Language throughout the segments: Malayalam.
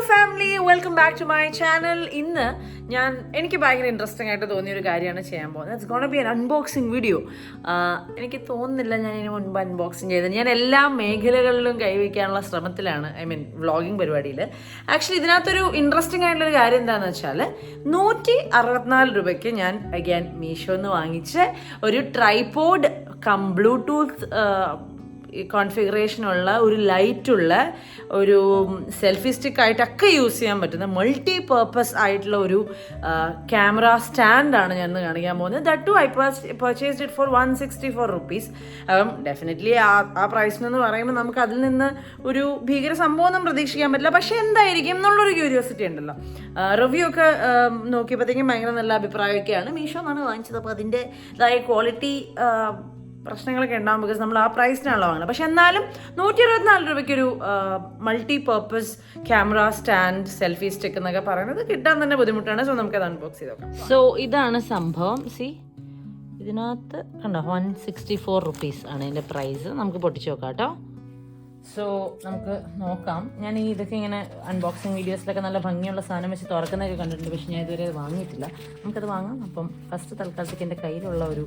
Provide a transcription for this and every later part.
Family, welcome back to my channel. ഇന്ന് എനിക്ക് ഭയങ്കര ഇൻട്രസ്റ്റിംഗ് ആയിട്ട് തോന്നിയൊരു കാര്യമാണ് ചെയ്യാൻ പോകുന്നത്. It's gonna be an unboxing video. എനിക്ക് തോന്നുന്നില്ല ഞാൻ ഇതിന് മുൻപ് അൺബോക്സിങ് ചെയ്തത്. ഞാൻ എല്ലാ മേഖലകളിലും കൈവയ്ക്കാനുള്ള ശ്രമത്തിലാണ്, വ്ളോഗിങ് പരിപാടിയിൽ. ആക്ച്വലി ഇതിനകത്തൊരു ഇൻട്രസ്റ്റിംഗ് ആയിട്ടുള്ളൊരു കാര്യം എന്താണെന്ന് വെച്ചാൽ 164 രൂപയ്ക്ക് ഞാൻ അഗൈൻ മീഷോന്ന് വാങ്ങിച്ച ഒരു ട്രൈപോഡ് കം ബ്ലൂടൂത്ത് കോൺഫിഗറേഷനുള്ള ഒരു ലൈറ്റുള്ള ഒരു സെൽഫി സ്റ്റിക്ക് ആയിട്ടൊക്കെ യൂസ് ചെയ്യാൻ പറ്റുന്ന മൾട്ടി പർപ്പസ് ആയിട്ടുള്ള ഒരു ക്യാമറ സ്റ്റാൻഡാണ് ഞാൻ ഇന്ന് കാണിക്കാൻ പോകുന്നത്. That to I purchased it for 164 rupees. അപ്പം ഡെഫിനറ്റ്ലി ആ പ്രൈസിനെന്ന് പറയുമ്പോൾ നമുക്ക് അതിൽ നിന്ന് ഒരു ഭീകര സംഭവമൊന്നും പ്രതീക്ഷിക്കാൻ പറ്റില്ല. പക്ഷേ എന്തായിരിക്കും എന്നുള്ളൊരു ക്യൂരിയോസിറ്റി ഉണ്ടല്ലോ. റിവ്യൂ ഒക്കെ നോക്കിയപ്പോഴത്തേക്കും ഭയങ്കര നല്ല അഭിപ്രായമൊക്കെയാണ്. മീഷോ എന്നാണ് വാങ്ങിച്ചത്. അപ്പോൾ അതിൻ്റെതായ ക്വാളിറ്റി പ്രശ്നങ്ങളൊക്കെ ഉണ്ടാകും, ബിക്കോസ് നമ്മൾ ആ പ്രൈസിനാണല്ലോ വാങ്ങുന്നത്. പക്ഷെ എന്നാലും 124 രൂപയ്ക്കൊരു multi purpose camera stand selfie stick എന്നൊക്കെ പറയുന്നത് കിട്ടാൻ തന്നെ ബുദ്ധിമുട്ടാണ്. സോ നമുക്കത് അൺബോക്സ് ചെയ്ത് നോക്കാം. സോ ഇതാണ് സംഭവം. ഇതിനകത്ത് കണ്ടോ 164 rupees ആണ് ഇതിൻ്റെ പ്രൈസ്. നമുക്ക് പൊട്ടിച്ച് നോക്കാം കേട്ടോ. സോ നമുക്ക് നോക്കാം. ഞാൻ ഇതൊക്കെ ഇങ്ങനെ അൺബോക്സിങ് വീഡിയോസിലൊക്കെ നല്ല ഭംഗിയുള്ള സാധനം വെച്ച് തുറക്കുന്നതൊക്കെ കണ്ടിട്ടുണ്ട്, പക്ഷെ ഞാൻ ഇതുവരെ വാങ്ങിയിട്ടില്ല. നമുക്കത് വാങ്ങാം. അപ്പം ഫസ്റ്റ് തൽക്കാലത്തേക്ക് എൻ്റെ കയ്യിലുള്ള ഒരു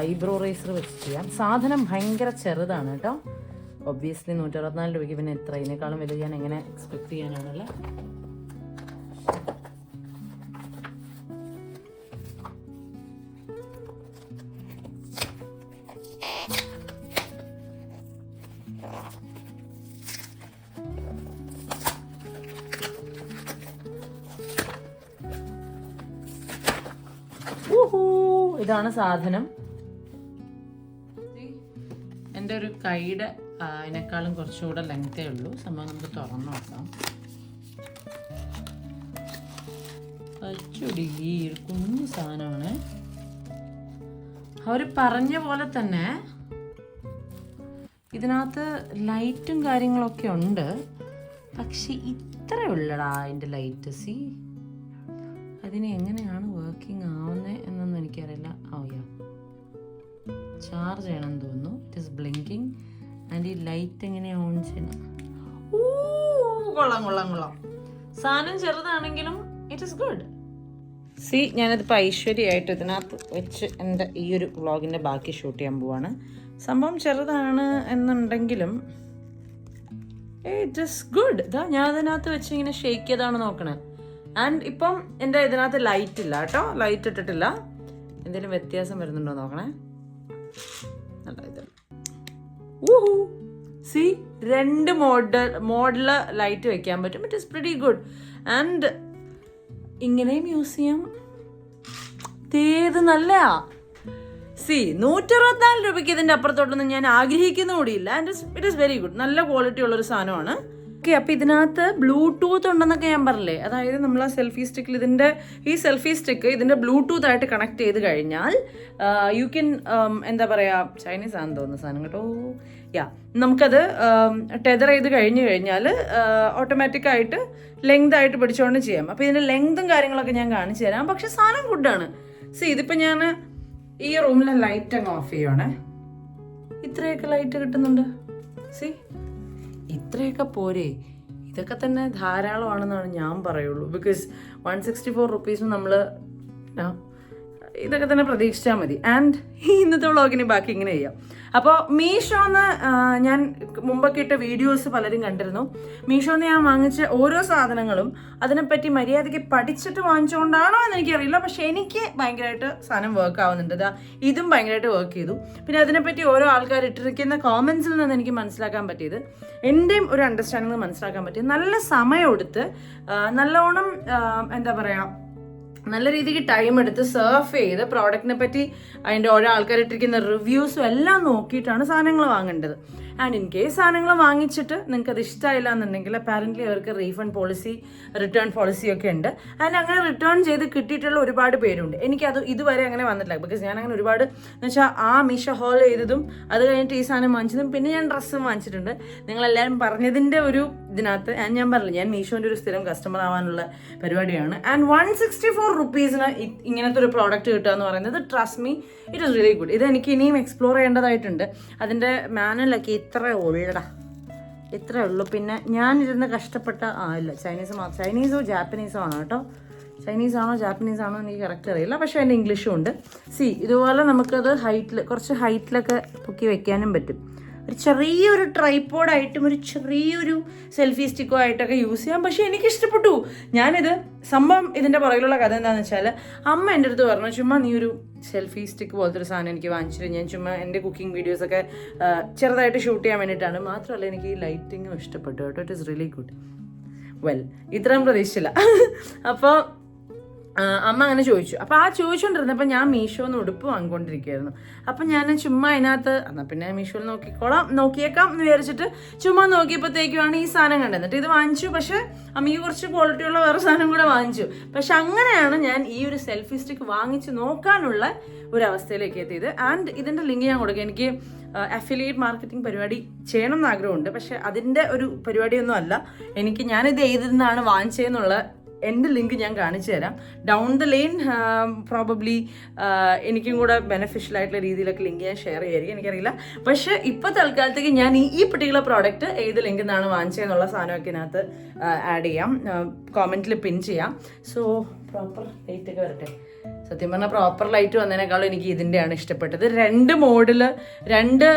ഐബ്രോ റേസർ വെച്ച് ചെയ്യാം. സാധനം ഭയങ്കര ചെറുതാണ് കേട്ടോ. ഒബ്വിയസ്ലി 164 രൂപയ്ക്ക് പിന്നെ എത്ര, ഇതിനേക്കാളും വലുത് ഞാൻ എങ്ങനെ എക്സ്പെക്ട് ചെയ്യാനാണല്ലേ. ഇതാണ് സാധനം. എൻ്റെ ഒരു കൈയുടെ അതിനേക്കാളും കുറച്ചുകൂടെ ലെങ്തേ ഉള്ളൂ. സംഭവം നമുക്ക് തുറന്നു നോക്കാം. അച്ചുടി ഒരു കുഞ്ഞു സാധനമാണ്. അവർ പറഞ്ഞ പോലെ തന്നെ ഇതിനകത്ത് ലൈറ്റും കാര്യങ്ങളൊക്കെ ഉണ്ട്. പക്ഷെ ഇത്ര ഉള്ളടാ അതിൻ്റെ ലൈറ്റ്. അതിന് എങ്ങനെയാണ് വർക്കിംഗ് ആവുന്നത് എന്നൊന്നും എനിക്കറിയില്ല. ചാർജ് ചെയ്യണമെന്ന് തോന്നുന്നു. ഇറ്റ് ഈസ് ബ്ലിങ്കിങ് ആൻഡ് ഈ ലൈറ്റ് എങ്ങനെയാണ് ഓൺ ചെയ്യണം. കൊള്ളാം. സാധനം ചെറുതാണെങ്കിലും ഇറ്റ് ഈസ് ഗുഡ്. ഞാനതിപ്പോൾ ഐശ്വര്യമായിട്ട് ഇതിനകത്ത് വെച്ച് എൻ്റെ ഈ ഒരു വ്ളോഗിൻ്റെ ബാക്കി ഷൂട്ട് ചെയ്യാൻ പോവാണ്. സംഭവം ചെറുതാണ് എന്നുണ്ടെങ്കിലും ഇറ്റ് ഈസ് ഗുഡ്. ഞാൻ അതിനകത്ത് വെച്ച് ഇങ്ങനെ ഷെയ്ക്ക് ചെയ്താണ് നോക്കണേ. ആൻഡ് ഇപ്പം എൻ്റെ ഇതിനകത്ത് ലൈറ്റ് ഇല്ല കേട്ടോ, ലൈറ്റ് ഇട്ടിട്ടില്ല. എന്തെങ്കിലും വ്യത്യാസം വരുന്നുണ്ടോ നോക്കണേ. നല്ല ഇത് രണ്ട് മോഡല് ലൈറ്റ് വെക്കാൻ പറ്റും. It is pretty good. And ഇങ്ങനെയും യൂസ് ചെയ്യാം. ഏത് നല്ലയാ. 164 രൂപയ്ക്ക് ഇതിൻ്റെ അപ്പുറത്തോട്ടൊന്നും ഞാൻ ആഗ്രഹിക്കുന്ന കൂടിയില്ല. And it is very good. നല്ല ക്വാളിറ്റി ഉള്ളൊരു സാധനമാണ്. ഓക്കെ, അപ്പോൾ ഇതിനകത്ത് ബ്ലൂടൂത്ത് ഉണ്ടെന്നൊക്കെ ഞാൻ പറഞ്ഞില്ലേ. അതായത് നമ്മൾ ആ സെൽഫി സ്റ്റിക്കിൽ ഈ സെൽഫി സ്റ്റിക്ക് ഇതിൻ്റെ ബ്ലൂടൂത്ത് ആയിട്ട് കണക്ട് ചെയ്ത് കഴിഞ്ഞാൽ യു ക്യാൻ എന്താ പറയുക, ചൈനീസ് ആണെന്ന് തോന്നുന്ന സാധനം കേട്ടോ. നമുക്കത് ടെതർ ചെയ്ത് കഴിഞ്ഞാൽ ഓട്ടോമാറ്റിക്കായിട്ട് ലെങ്ത് ആയിട്ട് പിടിച്ചുകൊണ്ട് ചെയ്യാം. അപ്പോൾ ഇതിൻ്റെ ലെങ്തും കാര്യങ്ങളൊക്കെ ഞാൻ കാണിച്ചു തരാം. പക്ഷെ സാധനം ഗുഡാണ്. ഇതിപ്പോൾ ഞാൻ ഈ റൂമിലെ ലൈറ്റ് അങ്ങ് ഓഫ് ചെയ്യുവാണേ. ഇത്രയൊക്കെ ലൈറ്റ് കിട്ടുന്നുണ്ട്. ഇത്രയൊക്കെ പോരെ, ഇതൊക്കെ തന്നെ ധാരാളമാണെന്നാണ് ഞാൻ പറയുള്ളൂ. ബിക്കോസ് 164 rupees നമ്മൾ ഇതൊക്കെ തന്നെ പ്രതീക്ഷിച്ചാൽ മതി. ആൻഡ് ഇന്നത്തെ വ്ളോഗിന് ബാക്കി ഇങ്ങനെ ചെയ്യാം. അപ്പോൾ മീഷോന്ന് ഞാൻ മുമ്പൊക്കെ ഇട്ട വീഡിയോസ് പലരും കണ്ടിരുന്നു. മീഷോന്ന് ഞാൻ വാങ്ങിച്ച ഓരോ സാധനങ്ങളും അതിനെപ്പറ്റി മര്യാദയ്ക്ക് പഠിച്ചിട്ട് വാങ്ങിച്ചുകൊണ്ടാണോ എന്ന് എനിക്കറിയില്ല. പക്ഷെ എനിക്ക് ഭയങ്കരമായിട്ട് സാധനം വർക്ക് ആവുന്നുണ്ട്. ഇതും ഭയങ്കരമായിട്ട് വർക്ക് ചെയ്തു. പിന്നെ അതിനെപ്പറ്റി ഓരോ ആൾക്കാർ ഇട്ടിരിക്കുന്ന കോമൻസിൽ നിന്ന് എനിക്ക് മനസ്സിലാക്കാൻ പറ്റിയത്, എൻ്റെയും ഒരു അണ്ടർസ്റ്റാൻഡിങ് മനസ്സിലാക്കാൻ പറ്റിയത്, നല്ല സമയമെടുത്ത് നല്ലോണം എന്താ പറയുക, നല്ല രീതിക്ക് ടൈം എടുത്ത് സർഫ് ചെയ്ത് പ്രോഡക്റ്റിനെ പറ്റി അതിൻ്റെ ഓരോ ആൾക്കാരിട്ടിരിക്കുന്ന റിവ്യൂസും എല്ലാം നോക്കിയിട്ടാണ് സാധനങ്ങൾ വാങ്ങേണ്ടത്. ആൻഡ് ഇൻ കേസ് സാധനങ്ങൾ വാങ്ങിച്ചിട്ട് നിങ്ങൾക്ക് അത് ഇഷ്ടമായില്ല എന്നുണ്ടെങ്കിൽ അപ്പാരൻ്റ്ലി അവർക്ക് റീഫണ്ട് പോളിസി, റിട്ടേൺ പോളിസി ഒക്കെ ഉണ്ട്. ആൻഡ് അങ്ങനെ റിട്ടേൺ ചെയ്ത് കിട്ടിയിട്ടുള്ള ഒരുപാട് പേരുണ്ട്. എനിക്കത് ഇതുവരെ അങ്ങനെ വന്നിട്ടില്ല. ബിക്കോസ് ഞാൻ അങ്ങനെ ഒരുപാട് എന്ന് വെച്ചാൽ ആ മീഷോ ഹോൾ ചെയ്തതും അത് കഴിഞ്ഞിട്ട് ഈ സാധനം വാങ്ങിച്ചതും പിന്നെ ഞാൻ ഡ്രസ്സും വാങ്ങിച്ചിട്ടുണ്ട്. നിങ്ങളെല്ലാവരും പറഞ്ഞതിൻ്റെ ഒരു ഇതിനകത്ത് ഞാൻ പറഞ്ഞില്ല, ഞാൻ മീഷോൻ്റെ ഒരു സ്ഥിരം കസ്റ്റമർ ആവാനുള്ള പരിപാടിയാണ്. ആൻഡ് 164 rupees ഇങ്ങനത്തെ ഒരു പ്രോഡക്റ്റ് കിട്ടുക എന്ന് പറയുന്നത്, trust me, it is really good. ഇത് എനിക്ക് ഇനിയും എക്സ്പ്ലോർ ചെയ്യേണ്ടതായിട്ടുണ്ട്. അതിൻ്റെ മാനുവലൊക്കെ ഇത്ര ഉള്ളടാ, ഇത്രയേ ഉള്ളൂ. പിന്നെ ഞാനിരുന്ന് കഷ്ടപ്പെട്ട ഇല്ല ചൈനീസോ ജാപ്പനീസോ ആണ് കേട്ടോ. ചൈനീസാണോ ജാപ്പനീസാണോ എനിക്ക് കറക്റ്റ് അറിയില്ല, പക്ഷേ അതിൻ്റെ ഇംഗ്ലീഷും ഉണ്ട്. ഇതുപോലെ നമുക്കത് കുറച്ച് ഹൈറ്റിലൊക്കെ പൊക്കി വെക്കാനും പറ്റും. ഒരു ചെറിയൊരു ട്രൈപ്പോഡായിട്ടും ഒരു ചെറിയൊരു സെൽഫി സ്റ്റിക്കോ ആയിട്ടൊക്കെ യൂസ് ചെയ്യാം. പക്ഷേ എനിക്കിഷ്ടപ്പെട്ടു. ഞാനിത് സംഭവം ഇതിൻ്റെ പുറകിലുള്ള കഥ എന്താണെന്ന് വെച്ചാൽ, അമ്മ എൻ്റെ അടുത്ത് പറഞ്ഞു, ചുമ്മാ നീ ഒരു സെൽഫി സ്റ്റിക്ക് പോലത്തെ ഒരു സാധനം എനിക്ക് വാങ്ങിച്ചിട്ട് ഞാൻ ചുമ്മാ എൻ്റെ കുക്കിംഗ് വീഡിയോസൊക്കെ ചെറുതായിട്ട് ഷൂട്ട് ചെയ്യാൻ വേണ്ടിയിട്ടാണ്. മാത്രമല്ല എനിക്ക് ഈ ലൈറ്റിങ്ങും ഇഷ്ടപ്പെട്ടു കേട്ടോ. It is really good. ഇത്രയും പ്രതീക്ഷിച്ചില്ല. അപ്പോൾ അമ്മ അങ്ങനെ ചോദിച്ചു. അപ്പോൾ ചോദിച്ചുകൊണ്ടിരുന്നപ്പോൾ ഞാൻ മീഷോന്ന് ഉടുപ്പ് വാങ്ങിക്കൊണ്ടിരിക്കുകയായിരുന്നു. അപ്പം ഞാൻ ചുമ്മാ അതിനകത്ത് എന്നാൽ പിന്നെ മീഷോയിൽ നോക്കിയേക്കാം എന്ന് വിചാരിച്ചിട്ട് ചുമ്മാ നോക്കിയപ്പോഴത്തേക്കുമാണ് ഈ സാധനം കണ്ടത്. എന്നിട്ട് ഇത് വാങ്ങിച്ചു. പക്ഷേ അമ്മയ്ക്ക് കുറച്ച് ക്വാളിറ്റിയുള്ള വേറെ സാധനം കൂടെ വാങ്ങിച്ചു. പക്ഷെ അങ്ങനെയാണ് ഞാൻ ഈ ഒരു സെൽഫി സ്റ്റിക്ക് വാങ്ങിച്ച് നോക്കാനുള്ള ഒരു അവസ്ഥയിലേക്ക് എത്തിയത്. ആൻഡ് ഇതിൻ്റെ ലിങ്ക് ഞാൻ കൊടുക്കാം. എനിക്ക് അഫിലിയേറ്റ് മാർക്കറ്റിംഗ് പരിപാടി ചെയ്യണം എന്ന് ആഗ്രഹമുണ്ട്. പക്ഷെ അതിൻ്റെ ഒരു പരിപാടിയൊന്നും അല്ല. ഞാനിത് ഏതിന്നാണ് വാങ്ങിച്ചതെന്നുള്ള എൻ്റെ ലിങ്ക് ഞാൻ കാണിച്ചു തരാം. ഡൗൺ ദ ലൈൻ പ്രോബബ്ലി എനിക്കും കൂടെ ബെനിഫിഷ്യൽ ആയിട്ടുള്ള രീതിയിലൊക്കെ ലിങ്ക് ഞാൻ ഷെയർ ചെയ്യുമായിരിക്കും, എനിക്കറിയില്ല. പക്ഷേ ഇപ്പോൾ തൽക്കാലത്തേക്ക് ഞാൻ ഈ പെർട്ടിക്കുലർ പ്രോഡക്റ്റ് ഏത് ലിങ്കിൽ നിന്നാണ് വാങ്ങിച്ചതെന്നുള്ള സാധനമൊക്കെ ഇതിനകത്ത് ആഡ് ചെയ്യാം, കോമെൻറ്റിൽ പിൻ ചെയ്യാം. സോ പ്രോപ്പർ ലൈറ്റ് ഒക്കെ വരട്ടെ. സത്യം പറഞ്ഞാൽ പ്രോപ്പർ ലൈറ്റ് വന്നതിനേക്കാളും എനിക്ക് ഇതിൻ്റെയാണ് ഇഷ്ടപ്പെട്ടത്. 2 മോഡിൽ 2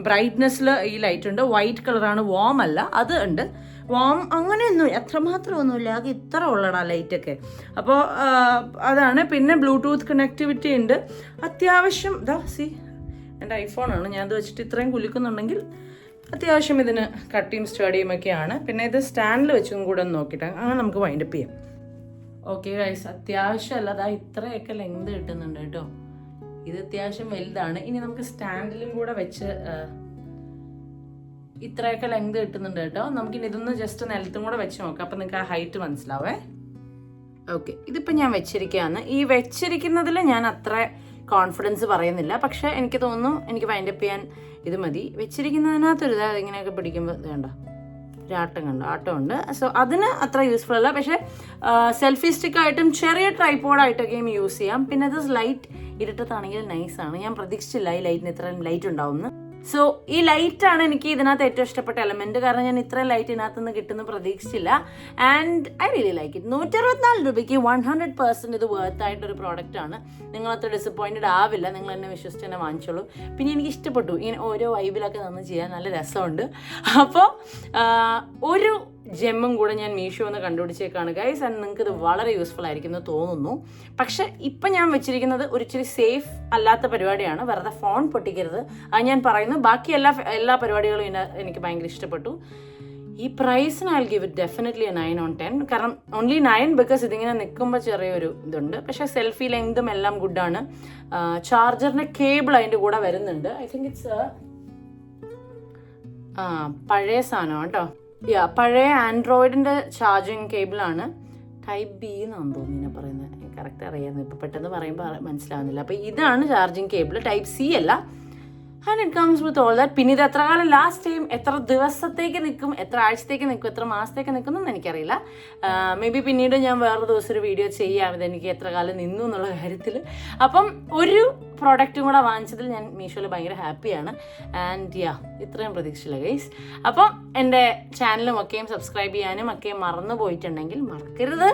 ബ്രൈറ്റ്നെസ്സിൽ ഈ ലൈറ്റ് ഉണ്ട്. വൈറ്റ് കളറാണ്, വാം അല്ല. അത് ഉണ്ട്. വാം അങ്ങനെയൊന്നും എത്രമാത്രം ഒന്നുമില്ല, ആകെ ഇത്ര ഉള്ളടാ ലൈറ്റൊക്കെ. അപ്പോൾ അതാണ്. പിന്നെ ബ്ലൂടൂത്ത് കണക്ടിവിറ്റി ഉണ്ട് അത്യാവശ്യം. എൻ്റെ ഐഫോണാണ്, ഞാനത് വെച്ചിട്ട് ഇത്രയും കുലുക്കുന്നുണ്ടെങ്കിൽ അത്യാവശ്യം ഇതിന് കട്ടിയും സ്റ്റഡിയും ഒക്കെയാണ്. പിന്നെ ഇത് സ്റ്റാൻഡിൽ വെച്ചും കൂടെ ഒന്ന് നോക്കിയിട്ട് അങ്ങനെ നമുക്ക് വൈൻഡപ്പ് ചെയ്യാം. ഓക്കെ ഗൈസ്, അത്യാവശ്യം അല്ലാതെ ഇത്രയൊക്കെ ലെങ്ത് കിട്ടുന്നുണ്ട് കേട്ടോ. ഇത് അത്യാവശ്യം വലുതാണ്. ഇനി നമുക്ക് സ്റ്റാൻഡിലും കൂടെ വെച്ച് ഇത്രയൊക്കെ ലെങ്ത് കിട്ടുന്നുണ്ട് കേട്ടോ. നമുക്കിനി ഇതൊന്ന് ജസ്റ്റ് നിലത്തും കൂടെ വെച്ച് നോക്കാം. അപ്പം നിങ്ങൾക്ക് ആ ഹൈറ്റ് മനസ്സിലാവേ. ഓക്കെ, ഇതിപ്പോൾ ഞാൻ വെച്ചിരിക്കുകയാണ്. ഈ വെച്ചിരിക്കുന്നതിൽ ഞാൻ അത്ര കോൺഫിഡൻസ് പറയുന്നില്ല. പക്ഷേ എനിക്ക് തോന്നുന്നു എനിക്ക് വൈൻഡപ്പ് ചെയ്യാൻ ഇത് മതി. വെച്ചിരിക്കുന്നതിനകത്തൊരു ഇങ്ങനെയൊക്കെ പിടിക്കുമ്പോൾ വേണ്ട ആട്ടമുണ്ട്. സോ അതിന് അത്ര യൂസ്ഫുൾ അല്ല. പക്ഷേ സെൽഫി സ്റ്റിക്കായിട്ടും ചെറിയ ട്രൈപോഡായിട്ടൊക്കെയും യൂസ് ചെയ്യാം. പിന്നെ അത് ലൈറ്റ് ഇരുട്ടത്താണെങ്കിൽ നൈസാണ്. ഞാൻ പ്രതീക്ഷിച്ചില്ല ഈ ലൈറ്റിന് ഇത്രയും ലൈറ്റ് ഉണ്ടാവുമെന്ന്. സോ ഈ ലൈറ്റാണ് എനിക്ക് ഇതിനകത്ത് ഏറ്റവും ഇഷ്ടപ്പെട്ട എലമെന്റ്. കാരണം ഞാൻ ഇത്രയും ലൈറ്റ് ഇതിനകത്ത് നിന്ന് കിട്ടുന്ന പ്രതീക്ഷിച്ചില്ല. And I really like it. 164 രൂപയ്ക്ക് 100% ഇത് വർത്ത് ആയിട്ടൊരു പ്രോഡക്റ്റ് ആണ്. നിങ്ങളത്ര ഡിസപ്പോയിൻറ്റഡ് ആവില്ല. നിങ്ങൾ എന്നെ വിശ്വസിച്ച് തന്നെ വാങ്ങിച്ചോളൂ. പിന്നെ എനിക്ക് ഇഷ്ടപ്പെട്ടു ഇങ്ങനെ ഓരോ വൈബിലൊക്കെ നിന്ന് ചെയ്യാൻ നല്ല രസമുണ്ട്. അപ്പോൾ ഒരു ജെമ്മും കൂടെ ഞാൻ മീഷോന്ന് കണ്ടുപിടിച്ചേക്കാണ് ഗൈസ്. ആൻഡ് നിങ്ങൾക്ക് ഇത് വളരെ യൂസ്ഫുൾ ആയിരിക്കും എന്ന് തോന്നുന്നു. പക്ഷെ ഇപ്പം ഞാൻ വെച്ചിരിക്കുന്നത് ഒരു ഇച്ചിരി സേഫ് അല്ലാത്ത പരിപാടിയാണ്. വെറുതെ ഫോൺ പൊട്ടിക്കരുത്, അത് ഞാൻ പറയുന്നു. ബാക്കി എല്ലാ പരിപാടികളും എനിക്ക് ഭയങ്കര ഇഷ്ടപ്പെട്ടു. ഈ പ്രൈസിന് I will give it definitely 9 on 10. കാരണം ഓൺലി 9 ബിക്കോസ് ഇതിങ്ങനെ നിൽക്കുമ്പോൾ ചെറിയൊരു ഇതുണ്ട്. പക്ഷേ സെൽഫി ലെങ്തും എല്ലാം ഗുഡാണ്. ചാർജറിൻ്റെ കേബിൾ അതിൻ്റെ കൂടെ വരുന്നുണ്ട്. ഐ തിങ്ക് ഇറ്റ്സ് പഴയ സാധനം കേട്ടോ. പഴയ ആൻഡ്രോയിഡിൻ്റെ ചാർജിങ് കേബിളാണ്. ടൈപ്പ് ബി എന്നാണ് തോന്നുന്നു പറയുന്നത്. കറക്റ്റ് അറിയാമെന്ന് ഇപ്പോൾ പെട്ടെന്ന് പറയുമ്പോൾ മനസ്സിലാവുന്നില്ല. അപ്പോൾ ഇതാണ് ചാർജിങ് കേബിൾ, ടൈപ്പ് സി അല്ല. And it comes with all that. പിന്നെ ഇത് എത്ര കാലം ലാസ്റ്റ് ടൈം, എത്ര ദിവസത്തേക്ക് നിൽക്കും, എത്ര ആഴ്ചത്തേക്ക് നിൽക്കും, എത്ര മാസത്തേക്ക് നിൽക്കുന്നതെന്ന് എനിക്കറിയില്ല. മേ ബി പിന്നീട് ഞാൻ വേറൊരു ദിവസം ഒരു വീഡിയോ ചെയ്യാം ഇതെനിക്ക് എത്ര കാലം നിന്നു എന്നുള്ള കാര്യത്തിൽ. അപ്പം ഒരു പ്രോഡക്റ്റും കൂടെ വാങ്ങിച്ചതിൽ ഞാൻ മീഷോയിൽ ഭയങ്കര ഹാപ്പിയാണ്. ആൻഡ് ഇത്രയും പ്രതീക്ഷിച്ചില്ല ഗൈസ്. അപ്പം എൻ്റെ ചാനലും ഒക്കെയും സബ്സ്ക്രൈബ് ചെയ്യാനും ഒക്കെ മറന്നു പോയിട്ടുണ്ടെങ്കിൽ മറക്കരുത്.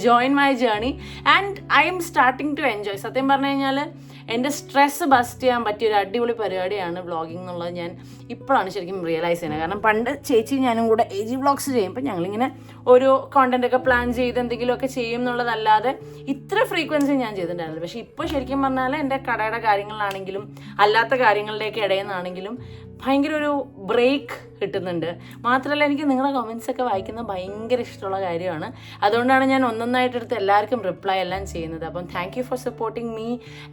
Join my journey. And I'm starting to enjoy. സത്യം പറഞ്ഞു കഴിഞ്ഞാൽ എൻ്റെ സ്ട്രെസ് ബസ്റ്റ് ചെയ്യാൻ പറ്റിയൊരു അടിപൊളി പരിപാടിയാണ് വ്ളോഗിങ് എന്നുള്ളത് ഞാൻ ഇപ്പോഴാണ് ശരിക്കും റിയലൈസ് ചെയ്യുന്നത്. കാരണം പണ്ട് ചേച്ചി ഞാനും കൂടെ AG വ്ളോഗ്സ് ചെയ്യുമ്പോൾ ഞങ്ങളിങ്ങനെ ഓരോ കോണ്ടൻ്റൊക്കെ പ്ലാൻ ചെയ്ത് എന്തെങ്കിലുമൊക്കെ ചെയ്യും എന്നുള്ളതല്ലാതെ ഇത്ര ഫ്രീക്വൻസി ഞാൻ ചെയ്തിട്ടുണ്ടായിരുന്നില്ല. പക്ഷേ ഇപ്പോൾ ശരിക്കും പറഞ്ഞാൽ എൻ്റെ കടയുടെ കാര്യങ്ങളിലാണെങ്കിലും അല്ലാത്ത കാര്യങ്ങളുടെയൊക്കെ ഇടയിൽ നിന്നാണെങ്കിലും ഭയങ്കര ഒരു ബ്രേക്ക് കിട്ടുന്നുണ്ട്. മാത്രമല്ല എനിക്ക് നിങ്ങളുടെ കമൻസ് ഒക്കെ വായിക്കുന്നത് ഭയങ്കര ഇഷ്ടമുള്ള കാര്യമാണ്. അതുകൊണ്ടാണ് ഞാൻ ഒന്നൊന്നായിട്ടെടുത്ത് എല്ലാവർക്കും റിപ്ലൈ എല്ലാം ചെയ്യുന്നത്. അപ്പം thank you for supporting me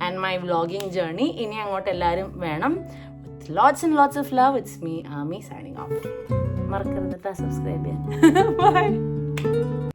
and my vlogging journey. ഇനി അങ്ങോട്ട് എല്ലാവരും വേണം. With lots and lots of love. It's me Ami signing off. മറക്കരുത് സബ്സ്ക്രൈബ് ചെയ്യാൻ. ബൈ.